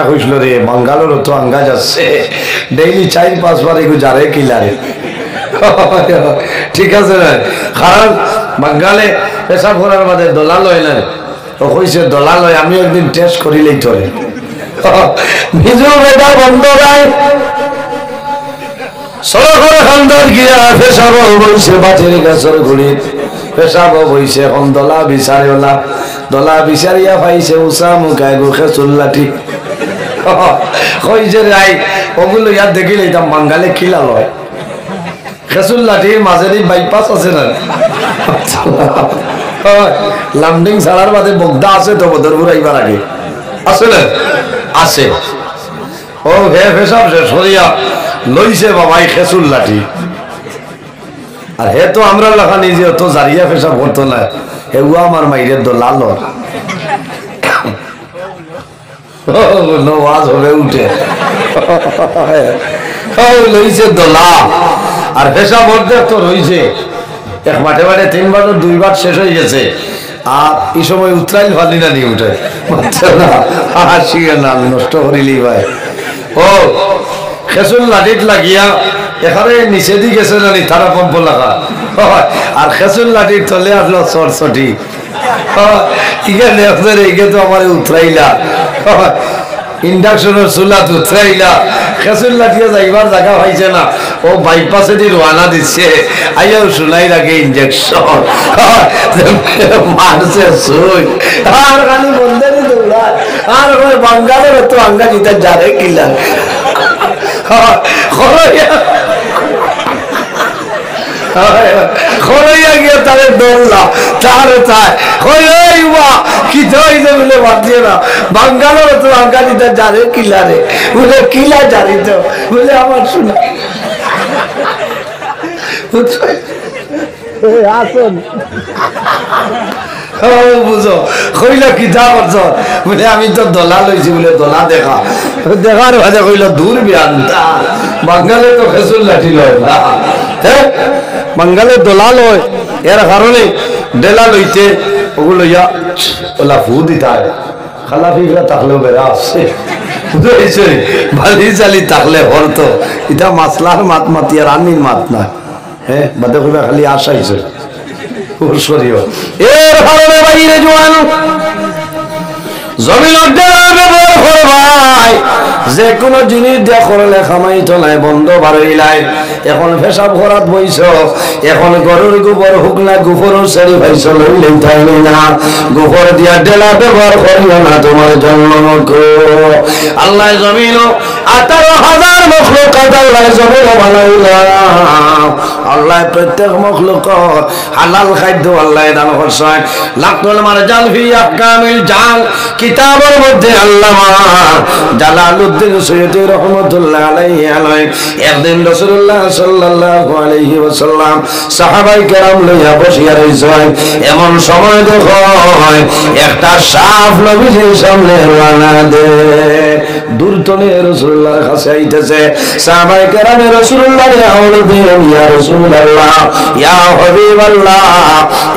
হইছিল রে বাঙ্গালোর তো আঙ্গা যাচ্ছে ডেইলি 4-5 বার এগু যারে কিলারে ঠিক আছে না কারণ বাঙ্গালে পেশাব করার বাদে দলাল হয় না ও কইছে দলাল হয় আমি একদিন টেস্ট করিলেই চলে নিজেও বেটা বন্ধ নাই সরকার খানদার গিয়া পেশাব বইছে বাটির গাছের ঘুড়ি পেশাব বইছে এখন দলা বিচারিওলা দলা বিচারিয়া পাইছে উষা মুখায় গুখে চুল্লাটি কই যে রাই ওগুলো ইয়ার দেখিলে এটা বাঙ্গালে খিলা লয় খেসুল লাঠির মাঝের বাইপাস আছে না লামডিং ছাড়ার বাদে বগদা আছে তো বদরপুর আইবার আগে আছে না আছে ও হে ফেসব শেষ করিয়া লইছে বাবাই খেসুল লাঠি আর হে তো আমরা লেখা নিজে তো জারিয়া ফেসব করতো না হেউ আমার মাইরের দলাল নওয়াজ হবে উঠে লইছে দলা আর পেশাব অর্ধেক তো রয়েছে এক মাঠে মাঠে 3 বার 2 বার শেষ হয়ে গেছে আর এই সময় উতরাইল ফালি না নিয়ে উঠে না নষ্ট করিলি ভাই ও খেসুল লাঠিত লাগিয়া এখানে নিচে দি গেছে না তারা পম্প লাগা আর খেসুল লাঠির তলে আসলো সরসটি ইগে তো আমার উতরাইলা ইন্ডাকশনের চুলা উতরাইলা খেসুল লাঠিয়া যাইবার জায়গা পাইছে না ও বাইপাসে দিয়ে রওনা দিচ্ছে আইয়াও শুনাই লাগে ইঞ্জেকশন মারছে সুই আর খালি বন্ধে নি দৌড়া আর ওই বাঙ্গালের তো আঙ্গা দিতে যারে কিলা খরইয়া গিয়ে তারে দৌড়লা তারে চায় কি বলে বাঁধিয়ে না বাঙ্গালোর তো আঙ্গা দিতে যারে কিলা রে বলে কিলা জানি তো বলে আমার শোনা আসুন বুঝো কইল কি যা করছ বলে আমি তো দলা লইছি বলে দলা দেখা দেখার ভাজা কইল দূর বিয়ান বাঙ্গালে তো খেসুল লাঠি লয় না বাঙ্গালে দলা লয় এর কারণে ডেলা লইতে ওগুলো ইয়া ওলা ফু দিতা খালাফিরা থাকলেও বেড়া আসছে বুঝেছে বালি চালি থাকলে হরতো এটা মাসলার মাত মাতি আর আনির মাত না হ্যাঁ বাদে কইবা খালি আশাইছে এর কারণে বাইরে জোয়ান জমিন ব্যবহার করবাই যে কোনো জিনিস দিয়া করলে খামাই চলাই বন্ধ বাড়াইলাই এখন পেশাব করাত বইছ এখন গরুর গোবর হোক না গোবর সারি ভাইছ লইলেই থাকবে না গোবর দিয়া ডেলা ব্যবহার করিও না তোমার জন্য আল্লাহ জমিন 18,000 মখলুক আল্লাহ জমিন বানাইলা আল্লাহ প্রত্যেক মখলুক হালাল খাদ্য আল্লাহ দান করছেন লাকুল মারজাল ফি আহকামিল জাল কিতাবের মধ্যে আল্লামা জালালউদ্দিন সৈয়দী রাহমাতুল্লাহ আলাইহি একদিন রাসূলুল্লাহ সাল্লাল্লাহু আলাইহি ওয়াসাল্লাম সাহাবায়ে কেরাম লইয়া বসিয়া রইছেন এমন সময় দেখো একটা সাপ নবীজির সামনে রানা দে দূরতনে রাসূলুল্লাহর কাছে আইতেছে সাহাবায়ে কেরাম রাসূলুল্লাহর আওয়াজ দিয়ে ইয়া রাসূলুল্লাহ ইয়া হাবিবাল্লাহ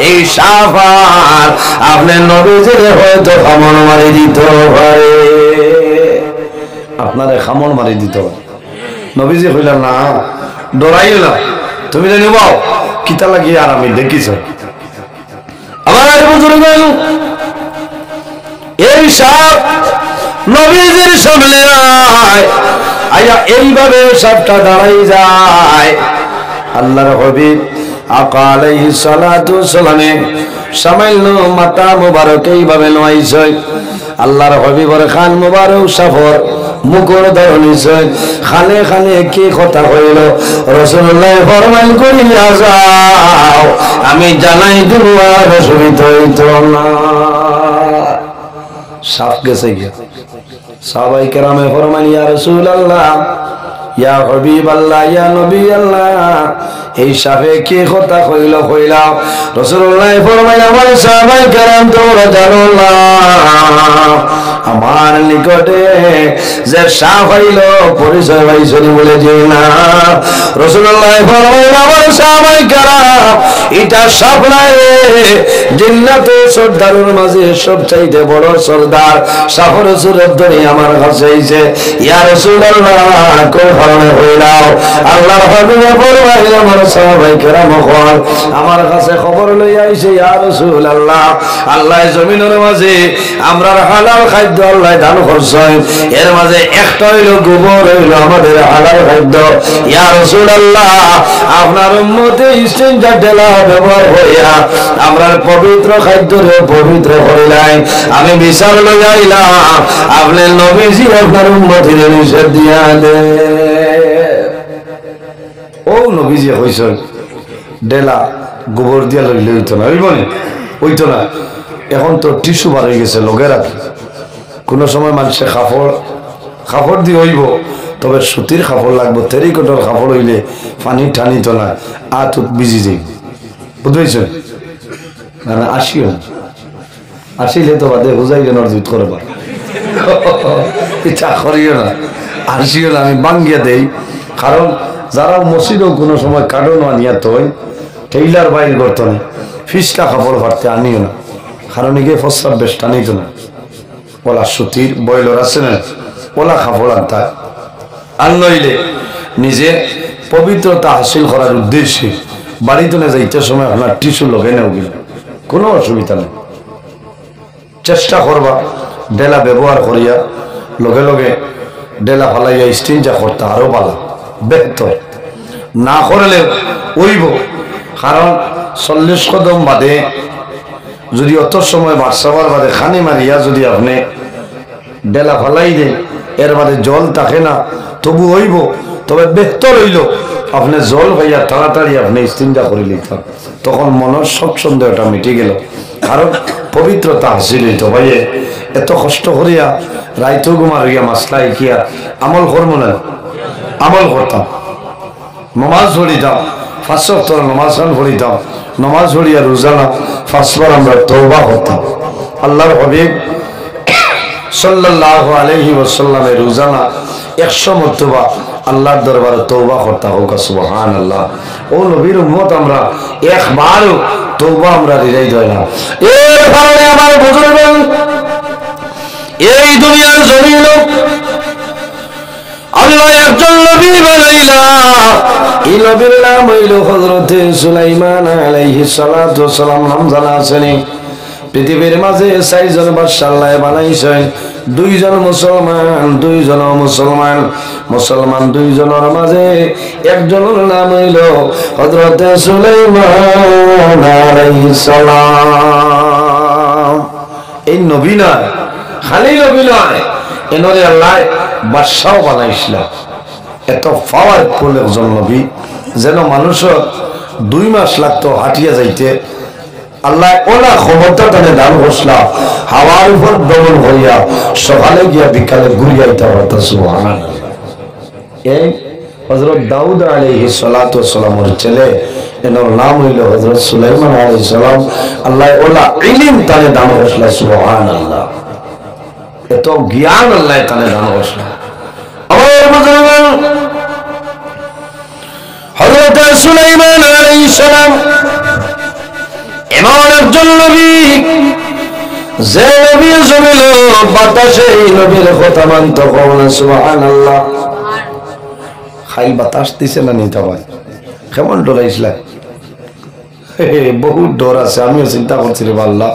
এই সাপ আপনি নবীজির হয়তো খামর মারি দিতে পারে আপনারে খামর মারি দিতে পারে নবীজি কইলেন না ডরাইও না তুমি জানি বাও কিতা লাগি আর আমি দেখিছ আমার আগে বুঝুন গেল এই সাপ নবীজির সামনে আয়া এইভাবে সাপটা দাঁড়াই যায় আল্লাহর হাবিব আকা আলাইহিস সালাতু ওয়াসসালামে সামাইল মাথা মুবারক এইভাবে নয়ছে আল্লাহর হাবিবের খান মুবারক সাফর মুকুর ধরনিছে খানে খানে কি কথা হইল রাসূলুল্লাহ ফরমান করিয়া যাও আমি জানাই দিব আর অসুবিধা হইতো না সাফ গেছে গিয়া সাহাবায়ে কেরামে ফরমান ইয়া রাসূলুল্লাহ ইয়া হাবিবাল্লাহ ইয়া নবী আল্লাহ এই সাফে কি কথা কইল কইলা রাসূলুল্লাহ ফরমায় আমার সাহাবায়ে কেরাম তোমরা জানো না আমার নিকটে যে সাপ হইল পরিচয় পাইছনি বলে যে না। রাসূলুল্লাহ ফরমাইলেন আমার সাহাবায়ে কেরাম এটা সাপ নাই জিন্নাতে সর্দারের মাঝে সবচাইতে বড় সর্দার সাপের সুরত ধরে আমার কাছে আইছে। ইয়া রাসূলুল্লাহ কোন কারণে হইলাও? আল্লাহর হাবিব ফরমাইলেন আমার সাহাবায়ে কেরাম আমার কাছে খবর লই আইছে ইয়া রাসূলুল্লাহ আল্লাহ জমিনের মাঝে আমরার হালাল খাদ্য আল্লাহ দান করছেন, এর মাঝে একটা হইল গোবর হইল আমাদের হালাল খাদ্য। ইয়া রাসূলুল্লাহ আপনার উম্মতে ইস্তেঞ্জার ঢেলা ব্যবহার হইয়া আমরার পবিত্র খাদ্যরে পবিত্র করিলাই। আমি বিচার লই আইলাম আপনার নবীজি আপনার উম্মতের নিষেধ দিয়া দে। ও নবীজি কইছেন ডেলা গোবর দিয়া লইলে হইতো না, হইব না? হইতো না। এখন তো টিস্যু বার হয়ে গেছে লোকের আর কোনো সময় মানুষের কাপড় দিয়ে হইব, তবে সুতির কাপড় লাগবো। টেরিকটের কাপড় হইলে পানি টানিত না, আতুত বিজি যাই, বুঝতেছেন? না না আসিও আসিলে তো বাদে বুঝাইলে নজুত করবা ইচ্ছা করিও না, আসিও না। আমি বাঙ্গিয়া দেই, কারণ যারা মসজিদও কোনো সময় কার্ডন আনিয়া তো টেইলার বাইর করতো না, ফিসকা কাপড় ফাটতে আনিও না, কারণ এগিয়ে ফসরাব বেশ টানিত না। ওলা সুতির বয়লর আছে না, ওলা কাপড় আনতা আর নইলে নিজে পবিত্রতা হাসিল করার উদ্দেশ্যে বাড়িতে না যাইতে সময় আপনার টিস্যু লগে নেও গেলে কোনো অসুবিধা নেই। চেষ্টা করবা ডেলা ব্যবহার করিয়া লগে লগে ডেলা ফালাইয়া স্টিনজা করতে আরো ভালো বেহতর। না করলে ওইব, কারণ 40 কদম বাদে যদি অত সময় বাদশাবার বাদে খানি মারিয়া যদি আপনি ডেলা ফালাই দেন, এর বাদে জল থাকে না, তবু হইব। তবে বেহতর হইল আপনি জল হইয়া তাড়াতাড়ি আপনি ইস্তিনজা করে লিখতাম, তখন মনের সব সন্দেহটা মিটে গেল, কারণ পবিত্রতা হাসিল হইত। ভাইয়ে এত কষ্ট করিয়া রাইতো ঘুমার হইয়া মাসলা ইকিয়া আমল করবো না, আমল করতাম, নমাজ পড়িতাম, 5 ওয়াক্ত নমাজ পড়িতাম, নমাজ পড়িয়া রোজানা 5 বার আমরা তওবা করতাম। আল্লাহর হাবিব সাল্লাল্লাহু আলাইহি ওয়াসাল্লামের রোজানা 100 মর্তবা আল্লাহর দরবারে তওবা করতে হোক, সুবহানাল্লাহ। ও নবীর উম্মত আমরা একবারও তওবা আমরা হৃদয় দেয় না। এর কারণে আমার বুজুর্গ এই দুনিয়ার জমিন আল্লাহ একজন নবী বানাইলা, এই নবীর নাম হইল হযরতে সুলাইমান আলাইহিস সালাতু ওয়াস সালাম। নাম জানা আছেন? পৃথিবীর মাঝে 4 জন বাদশা আল্লাহ বানাইছেন, 2 জন মুসলমান, 2 জন মুসলমান। মুসলমান 2 জনের মাঝে একজনের নাম হইল হযরতে সুলাইমান আলাইহিস সালাম। এই নবী না, খালি নবী নয়, এনরে আল্লাহ বাদশাও বানাইছিল। এত পাওয়ারফুল একজন নবী, যেন মানুষের 2 মাস লাগতো হাঁটিয়া যাইতে, আল্লাহ ওলা ক্ষমতা তানে দান করছিলাম, হাওয়ার উপর দমন হইয়া সকালে গিয়া বিকালে ঘুরিয়াইতে হতো। সুবহানাল্লাহ। এই হযরত দাউদ আলাইহিস সালাতু ওয়াস সালামের ছেলে, এনার নাম হইল হযরত সুলাইমান আলাইহিস সালাম। আল্লাহ ওলা ইলম তানে দান করছিলাম। সুবহানাল্লাহ। এত জ্ঞান আল্লাহ তানে দান করছিলাম। আমার বুজুর্গ হযরত সুলাইমান আলাইহিস সালাম এমন একজন নবী, যে নবী জমিল বাতাসে এই নবীর কথা মানত। সুবহানাল্লাহ। খাইল বাতাস দিছে না নিতে ভাই, কেমন ডরাইছিল? বহুত ডর আছে। আমিও চিন্তা করছি রে আল্লাহ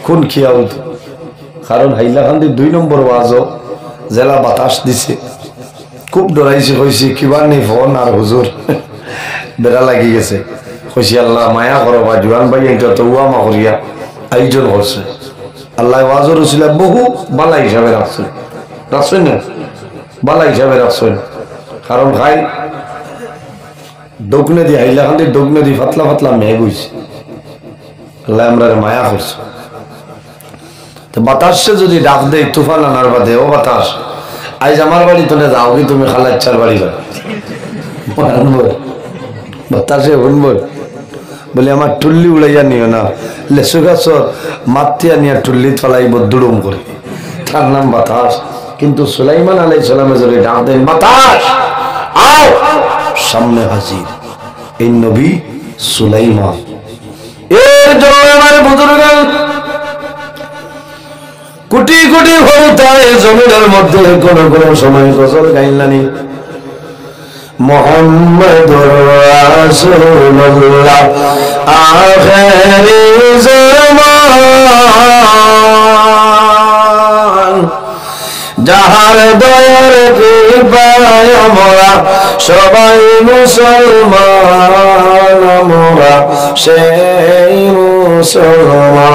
কোন খিয়া হইতো, কারণ হাইলাকান্দি 2 নম্বর ওয়াজও জেলা বাতাস দিছে, খুব ডরাইছি। কইছি কিবা নেই ফোন আর হুজুর বেড়া লাগি গেছে। কইছি আল্লাহ মায়া করো বা জোয়ান ভাই এটা তো উয়ামা করিয়া আয়োজন করছে। আল্লাহ ওয়াজর ছিল বহু বালা হিসাবে রাখছেন, রাখছেন না? বালা হিসাবে রাখছেন, কারণ খাই ডোকনে দি হাইলাকান্দি ডোকনে দি পাতলা পাতলা মেঘ হইছে। আল্লাহ আমরা মায়া করছে। তো বাতাসে যদি ডাক দেয় তুফান আনার বাদে, ও বাতাস আজ আমার বাড়ি তোলে যাও কি তুমি খালাচ্চার বাড়ি যাও? বাতাসে শুনব বলে আমার টুল্লি উড়াইয়া নিও না, লেসু গাছর মাতিয়া নিয়ে টুল্লি ফলাইব দুড়ুম করে। তার নাম বাতাস, কিন্তু সুলাইমান আলাইহিস সালামের জন্য ডাক দেন বাতাস আও, সামনে হাজির এই নবী সুলাইমান। এর জন্য আমার বুজুর্গ কোটি কোটি ভরতায় জমিনের মধ্যে কোন কোন সময় গজল গাইলানি মুহাম্মাদুর রাসূলুল্লাহ আখিরি জামান, যাহার দয়ার কৃপায় আমরা সবাই মুসলমান, আমরা সেই মুসলমান,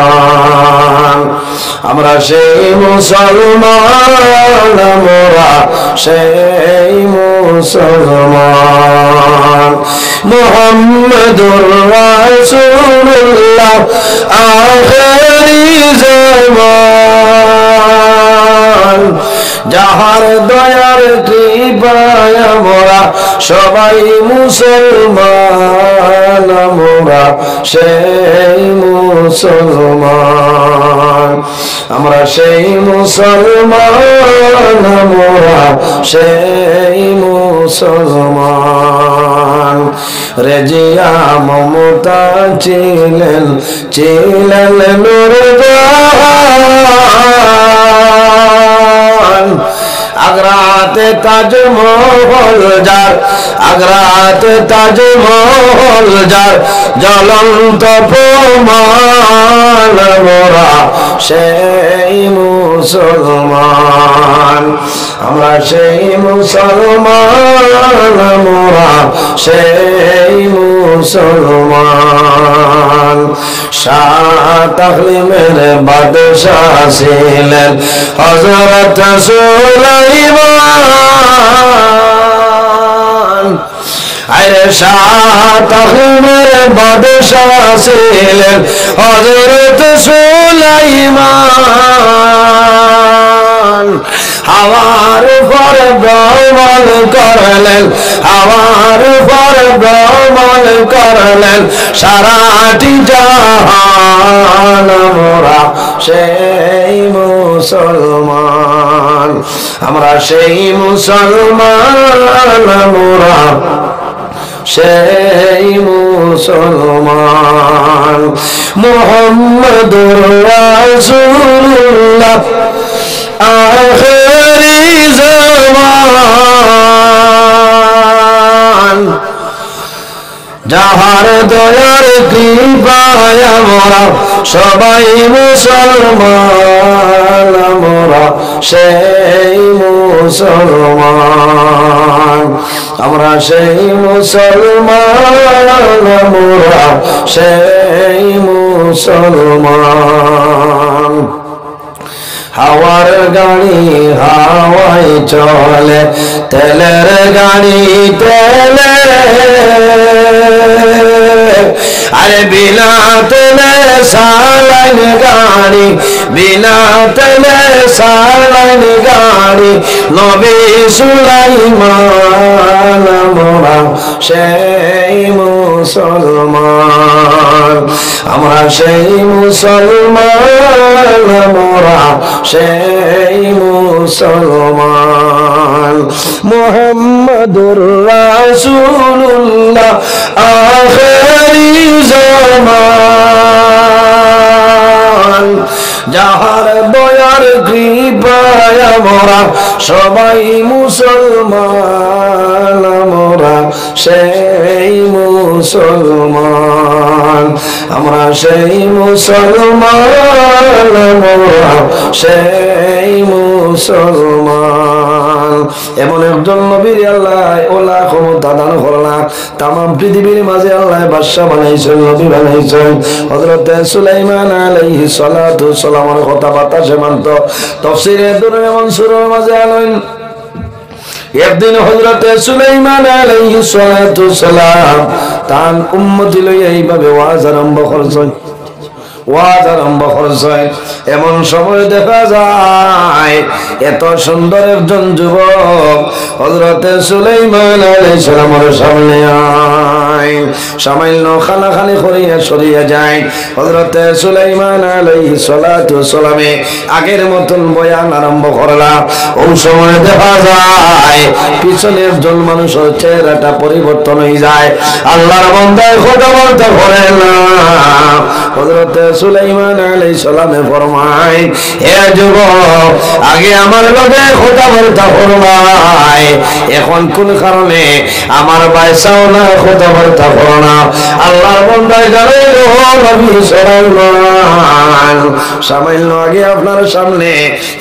আমরা সেই মুসলমান, আমরা সেই মুসলমান। মুহাম্মাদুর রাসূলুল্লাহ আখিরি জামান, যাহার দয়ার কৃপায় আমরা সবাই মুসলমান, আমরা সেই মুসলমান, আমরা সেই মুসলমান, আমরা সেই মুসলমান। রেজিয়া মমতা ছিলেন ছিলেন নূরজাহান, আগ্রাতে তাজমহল যার, আগ্রাতে তাজমহল যার জ্বলন্ত প্রমাণ, মোরা সেই মুসলমান, আমরা সেই মুসলমান, মোরা সেই মুসলমান। শাহ তাহলিমের বাদশাহ ছিলেন হযরত সুলাইমান, আরে শাহ তাহলিমের বাদশাহ ছিলেন হযরত সুলাইমান। হাওয়ার উপর ভ্রমণ করলেন, হাওয়ার উপর ভ্রমণ করলেন সারাটি জাহান, মোরা সেই মুসলমান, আমরা সেই মুসলমান, মোরা সেই মুসলমান। মুহাম্মাদুর রাসূলুল্লাহ আখিরি জামান, যাহার দয়ার কৃপায় আমরা সবাই মুসলমান, আমরা সেই মুসলমান, আমরা সেই মুসলমান, আমরা সেই মুসলমান। হাওয়ার গাড়ি হাওয়ায় চলে, তেলের গাড়ি তেলে, আরে বিনা তেলে সালাইন গাড়ি, বিনা তেলে সালাইন গাড়ি, নবী সুলাইমান, মোরা সেই মুসলমান, আমরা সেই মুসলমান, মোরা সেই মুসলমান। মুহাম্মাদুর রাসূলুল্লাহ আখিরি জামান, যাহার দয়ার কৃপায় আমরা সবাই মুসলমান, আমরা সেই মুসলমান, আমরা সেই মুসলমান, আমরা সেই মুসলমান। এমন একজন নবীর আল্লাহ ওলা ক্ষমতা দান করলা, তামাম পৃথিবীর মাঝে আল্লাহ বাদশা বানাইছেন, নবী বানাইছেন। হযরত সুলাইমান আলাইহিস সালাতু সালামের কথা বাতাসে মানত। তাফসীরে দুররে মনসুরের মাঝে আনেন, একদিন হযরত সুলাইমান আলাইহিস সালাতু সালাম তার উম্মতি লইয়া এইভাবে ওয়াজ আরম্ভ করছেন, ওয়াজ আরম্ভ করছেন। এমন সময় দেখা যায় এত সুন্দর একজন যুবক হযরত সুলাইমান আলাইহিস সালামের সামনে নাই সামান্য খানাখানি করিয়া সরিয়া যায় হযরতে সুলাইমান আলাইহিস সালাতু সালামে আগের মতন বয়ান আরম্ভ করলাম ওই সময় দেখা যায় পিছনে একজন মানুষের চেহারাটা পরিবর্তন হয়ে যায় আল্লাহর বান্দায় কথা বলতে পারে না হযরতে সুলাইমান আলাইহিস সালামে ফরমায় হে যুবক আগে আমার লগে কথা বলতে ফরমায় এখন কোন কারণে আমার বাইসাও না কথা বলতে পারো না আল্লাহর বান্দায় জানাইলো নবী সুলাইমান সামান্য আগে আপনার সামনে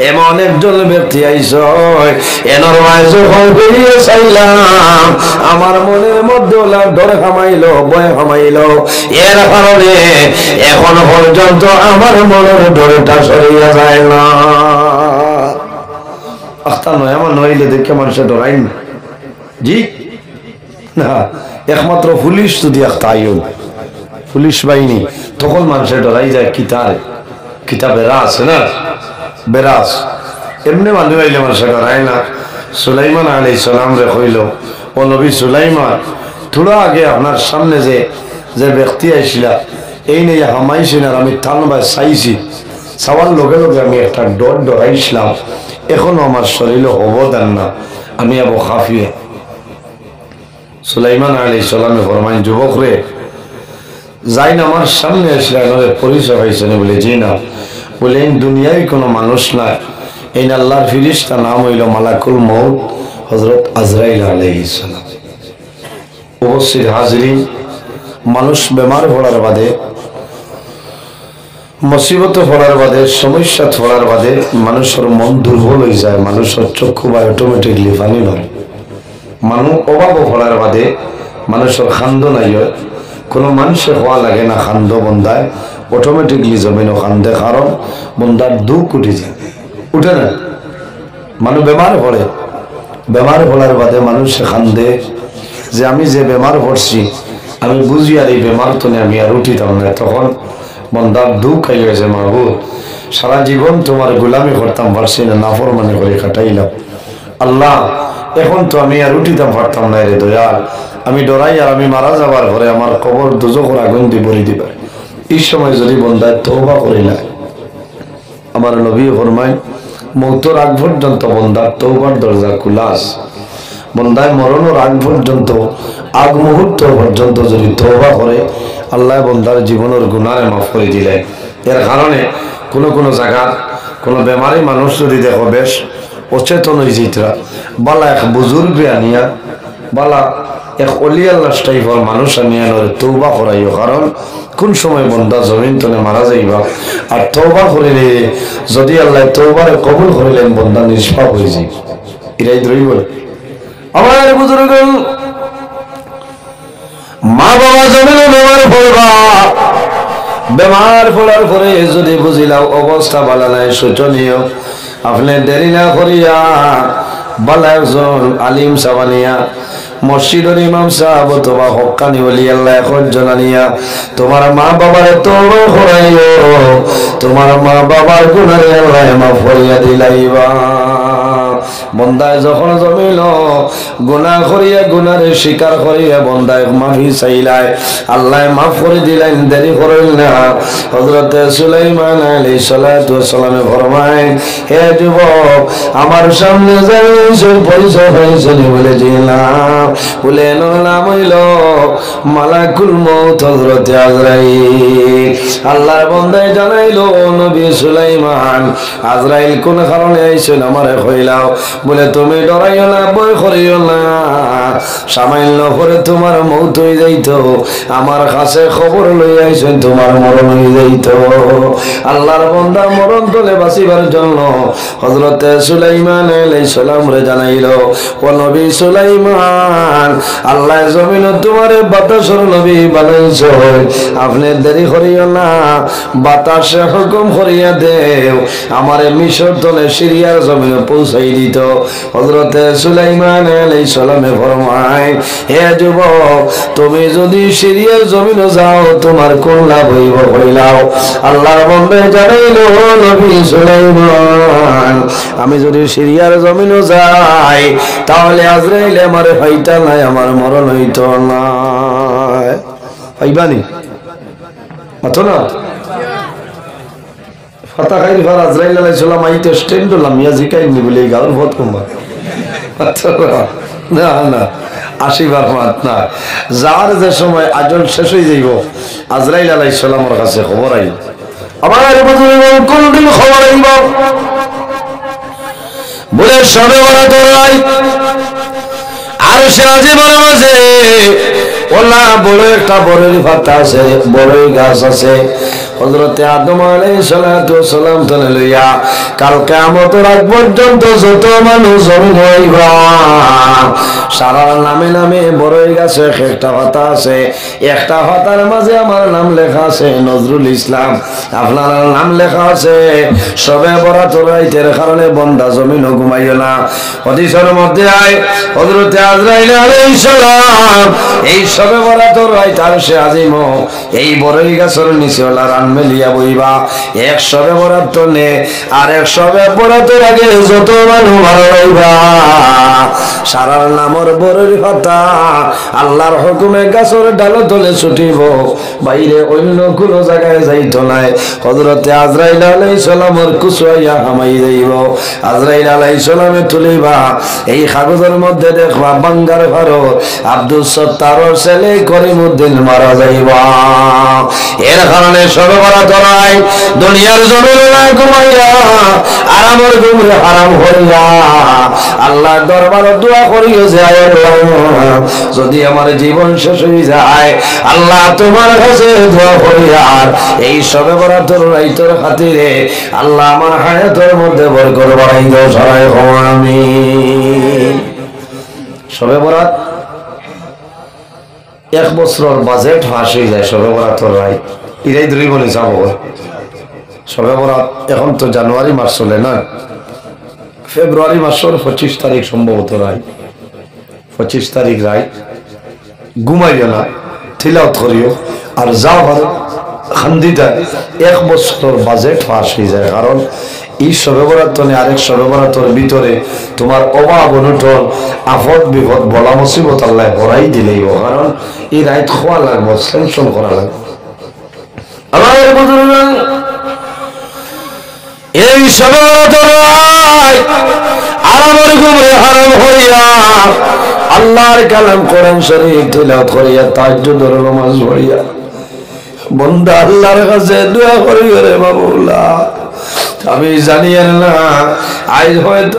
এমন একজন ব্যক্তি আইছে এনার মাঝে হইয়া চাইলাম আমার মনের মধ্যে ডর খামাইলো ভয় খামাইলো এর কারণে এখন পর্যন্ত আমার মনের ডরটা সরিয়া যায় না আস্তা নয় আমার নইলে দেখে মানুষের ডরাই না জি না একমাত্র পুলিশ যদি আখতায়ুন পুলিশ বাহিনী তখন মানুষের ডরাই যায় কিতা বেড়া আছে না বেরাস এমনি মানুষ আইলে মানুষের ডরাই না সুলাইমান আলাইহিস সালাম রে কইল ও নবী সুলাইমান থোড়া আগে আপনার সামনে যে ব্যক্তি আইছিলা এই নিয়ে হামাইছি না আমি থানবাই চাইছি চাওয়ার লগে লগে আমি একটা ডরাইছিলাম এখনো আমার শরীরে অবদান না আমি আবু খাফিয়ে সুলাইমান আলাইহিস সালামে ফরমায় যুবক রে যাই না আমার সামনে আসলে পরিচয় হয়েছে না বলে জি না বলে দুনিয়ায় কোনো মানুষ না এই আল্লাহর ফিরিস্তা নাম হইল মালাকুল মউত হযরত আজরাইল আলাইহিস সালাম উপস্থিত হাজরিন মানুষ বেমার পড়ার বাদে মুসিবত পড়ার বাদে সমস্যা পড়ার বাদে মানুষের মন দুর্বল হয়ে যায় মানুষের চক্ষু বা অটোমেটিকলি পানি ভরে মানুষ অভাব পড়ার বাদে মানুষের খান্দ নাই হয় কোনো মানুষে হওয়া লাগে না খান্দ বন্ধায় অটোমেটিকলি জমিনও খান্দে কারণ বন্ধার দুঃখ উঠে যায় উঠে না মানুষ বেমার পড়ে বেমার পড়ার বাদে মানুষে খান্দে যে আমি যে বেমার পড়ছি আমি বুঝি আর এই বেমার তো আমি আর উঠিতাম না তখন বন্ধার দুঃখ খাই গেছে মাহবুব সারা জীবন তোমার গোলামি করতাম পারছি না নাফরমানি করে কাটাইলাম আল্লাহ এখন তো আমি আর উঠিতাম পারতাম না রে দয়াল আমি ডরাই আর আমি মারা যাবার পরে আমার কবর দুজখের আগুন দিয়ে ভরে দিবে এই সময় যদি বন্ধায় তওবা করিলা আমার নবী ফরমায় মৌতের আগ পর্যন্ত বন্ধার তওবার দরজা খোলা আছে বন্ধায় মরণের আগ পর্যন্ত আগ মুহূর্ত পর্যন্ত যদি তওবা করে আল্লাহ বন্ধার জীবনের গুনারে মাফ করে দিলেন এর কারণে কোনো জায়গা কোনো বেমারি মানুষ যদি দেখো বেশ অচেতন হয়ে যেতরা বালা এক বুজুর্গ আনিয়া বালা এক অলি আল্লাহ টাইপের মানুষ আনিয়া তওবা করাইও কারণ কোন সময় বন্দা জমিন তলে মারা যাইবা আর তওবা করিলে যদি আল্লাহ তওবারে কবুল করিলেন বন্দা নিষ্পাপ হয়ে যায় এরাই ধরই বলে আমার বুজুর্গ মা বাবা জমিনে বেমার পড়বা বেমার পড়ার পরে যদি বুঝিলাম অবস্থা ভালো নাই শোচনীয় আপনি দেরি না করিয়া বালা একজন আলিম সাবানিয়া মসজিদের ইমাম সাহেব অথবা হক্কানি ওলি আল্লাহ এখন জানানিয়া তোমার মা বাবার তওবা করাইও তোমার মা বাবার গুনাহে আল্লাহ মাফ করিয়া দিলাইবা বন্দায় যখন জমিল গুনাহ করিয়া গুনারে স্বীকার করিয়া বন্দায় মাফি চাইলাই আল্লাহ মাফ করে দিলেন দেরি করেন না হযরতে সুলাইমান আলাইহিস সালাতু সালামে ফরমায় হে যুবক আমার সামনে যাইছো পরিচয় হয়েছে বলে দিলাম বলে নাম হইল মালাকুল মউত হযরতে আজরাইল আল্লাহর বান্দায় জানাইলো নবী সুলাইমান আজরাইল কোন কারণে আইছেন আমারে কইলাও বলে তুমি ডরাইও না ভয় করিও না সামান্য করে তোমার মউত হয়ে যাইতো আমার কাছে খবর লই আইছেন তোমার মরণ হয়ে যাইতো আল্লাহর বান্দা মরণ তলে বাঁচিবার জন্য হযরতে সুলাইমান আলাইহিস সালাম রে জানাইলো ও নবী সুলাইমান আল্লাহ জমিন তোমারে বাতাসের নবী বানাইছো আপনি দেরি করিও না বাতাসে হুকুম করিয়া দেও আমারে মিশর তলে সিরিয়ার জমিনে পৌঁছাই দিত। হযরতে সুলাইমান আলাইহিস সালামে ফরমায়, হে যুবক, তুমি যদি সিরিয়ার জমিনে যাও তোমার কোন লাভ হইব হইলাও। আল্লাহর বান্দা জানাইল, নবী সুলাইমান, আমি যদি সিরিয়ার জমিনে যাই তাহলে আজরাইল আমারে ফাইটা নাই, আমার মরণ হইত না। পাইবানি মাতো না ফাতা খাইর ফার আজরাইল আলাইহিস সালাম আইতে স্ট্যান্ড হলাম ইয়া জিকাইনি বলে গাওর বহুত কমবা। না না, আসিবার মাত না। যার যে সময় আজল শেষ হয়ে যাইব আজরাইল আলাইহিস সালামের কাছে খবর আইল, আমার বুজুর্গ কোনদিন খবর আইব বলে সবে বরাত রাই আর সে জীবন মাঝে ওলা বড় একটা বড়ই পাতা আছে, বড়ই গাছ আছে। হযরতে আদম আলাইহিস সালাতু সালাম থেকে লইয়া কাল কিয়ামতের আগ পর্যন্ত যত মানুষ জমিন হইবা সারা নামে নামে বড়ই গাছে একটা পাতা আছে, একটা পাতার মাঝে আমার নাম লেখা আছে নজরুল ইসলাম, আপনার নাম লেখা আছে। সবে বরাত রাইতের কারণে বন্দা জমিন ঘুমাইও না। হাদিসের মধ্যে আয় হযরতে আজরাইল আলাইহিস সালাম এই সবে বরাত রাইত আর সে আজিম এই বড়ই গাছের নিচে ওলা রান মেলিয়া বইবা। এক সবে বরাত নে আর এক সবে বরাতের আগে যত মানুষ ভালো হইবা সারার নামর বড়ই পাতা আল্লাহর হুকুমে গাছের ডাল তলে ছুটিব, বাইরে অন্য কোনো জায়গায় যাইতো নাই। হযরতে আজরাইল আলাইহিস সালামের কুসুয়া হামাই যাইব। আজরাইল আলাইহিস সালামে তুলিবা এই কাগজের মধ্যে দেখবা বাঙ্গার ফারো আব্দুল সত্তারর ছেলে করিমউদ্দিন মারা যাইবা। এর কারণে সবে বরাত নাই দুনিয়ার জমিনে না ঘুমাইয়া আরামের ঘুমরে হারাম হইয়া আল্লাহর দরবারে দোয়া করিও যে আল্লাহ যদি আমার জীবন শেষ হয়ে যায় আল্লাহ তোমার কাছে দোয়া করি আর এই সবে বরাতের রাইতের খাতিরে আল্লাহ আমার হায়াতের মধ্যে বরকত বাড়াই দাও সবাই আমিন। সবে বরাত 1 বছরের বাজেট ফাঁস হয়ে যায় সবে বরাতের রাইত ইরাই ধরে বলে যাবো। সবে বরাত এখন তো জানুয়ারি মাস চলে না, ফেব্রুয়ারি মাসের 25 তারিখ সম্ভবত রায়, 25 তারিখ রায় ঘুমাইও না, তিলাওয়াত করিও আর যাও ভালো খান্দিটা 1 বছরের বাজেট ফাঁস হয়ে যায়। কারণ এই সবে বরাত আরেক সবে বরাতের ভিতরে তোমার অভাব অনটন আফত বিপদ বলা মুসিবত আল্লাহ ভরাই দিলেই, কারণ এই রাইত খোয়া লাগবে, সেনশন করা লাগবে। আমার বুজুর্গ এই সবে বরাতের রাত আরামের ঘুমরে হারাম হইয়া আল্লাহর কালাম কোরআন শরীফ তিলাওয়াত করিয়া তাহাজ্জুদের নামাজ পড়িয়া বন্দা আল্লাহর কাছে দোয়া করি রে মাওলা। আমি জানি না আজ হয়তো